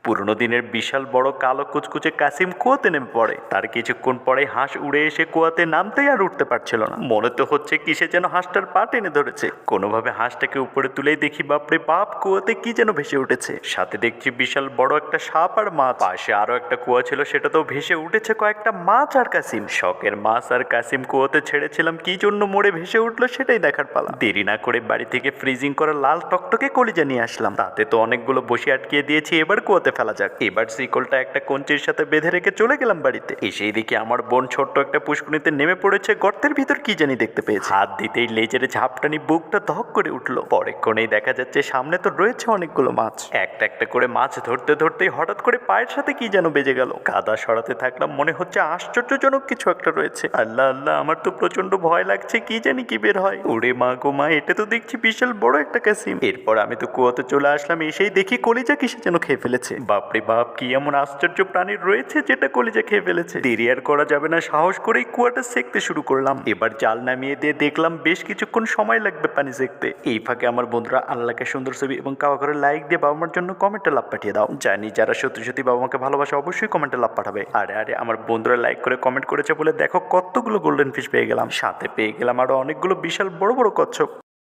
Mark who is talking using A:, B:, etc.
A: পুরনো দিনের বিশাল বড় কালো কুচকুচে কাসিম কুয়াতে নেমে পড়ে। তার কিছুক্ষণ পরে হাঁস উড়ে এসে কুয়াতে নামতেই আর উঠতে পারছিল না। মনে তো হচ্ছে কিসে যেন হাঁসটার পা টেনে ধরেছে। কোনোভাবে হাঁসটাকে উপরে তুলেই দেখি বাপরে বাপ, কুয়াতে কি যেন ভেসে উঠেছে। সাথে দেখছি বিশাল বড় একটা সাপ আর মাছ। পাশে আরো একটা কুয়া ছিল, সেটা তো ভেসে উঠেছে কয়েকটা মাছ আর কাসিম। শখের মাছ আর কাসিম কুয়াতে ছেড়েছিলাম, কি জন্য মরে ভেসে উঠলো সেটাই দেখার পালা। দেরি না করে বাড়ি থেকে ফ্রিজিং করা লাল টকটকে কলিজা নিয়ে আসলাম। তাতে তো অনেকগুলো বসে আটকিয়ে দিয়েছি, এবার কুয়াতে ফেলা যাক। এবার শিকলটা একটা কঞ্চির সাথে বেঁধে রেখে চলে গেলাম বাড়িতে। এসেই দেখি আমার বোন ছোট্ট একটা পুষ্কুনিতে নেমে পড়েছে। গর্তের ভিতর কি জানি দেখতে পেয়েছে। হাত দিতেই লেজের ঝাপটানি বুকটা ধক করে উঠলো। পরেক্ষণেই দেখা যাচ্ছে সামনে তো রয়েছে অনেকগুলো মাছ। একটা একটা করে মাছ ধরতে ধরতেই হঠাৎ করে পায়ের সাথে কি যেন বেজে গেল। কাদা সরাতে থাকলাম, মনে হচ্ছে আশ্চর্যজনক কিছু একটা রয়েছে। আল্লাহ আল্লাহ, আমার তো প্রচন্ড ভয় লাগছে, কি জানি কি বের হয়। ওরে মা গো মা, এটা তো দেখছি বিশাল বড় একটা কাসিম। এরপর আমি তো কুয়াতে চলে আসলাম। এসেই দেখি কলিজা কিসে যেন খেয়ে ফেলেছে। বাপরে বাপ, কি এমন আশ্চর্য প্রাণী রয়েছে যেটা কলিজা খেয়ে ফেলেছে। দেরি আর করা যাবে না, সাহস করেই কুয়াটা সেকতে শুরু করলাম। এবার জাল নামিয়ে দিয়ে দেখলাম বেশ কিছুক্ষণ সময় লাগবে পানি সেকতে। এই ফাঁকে আমার বন্ধুরা আল্লাহকে সুন্দর ছবি এবং কাওয়া করে লাইক দিয়ে বাবা মার জন্য কমেন্টে লাভ পাঠিয়ে দাও। জানি যারা সত্যি সত্যি বাবা মাকে ভালোবাসে অবশ্যই কমেন্টে লাভ পাঠাবে। আরে আরে, আমার বন্ধুরা লাইক করে কমেন্ট করেছে বলে দেখো কতগুলো গোল্ডেন ফিশ পেয়ে গেলাম। সাথে পেয়ে গেলাম আরো অনেকগুলো বিশাল বড় বড় কচ্ছপ।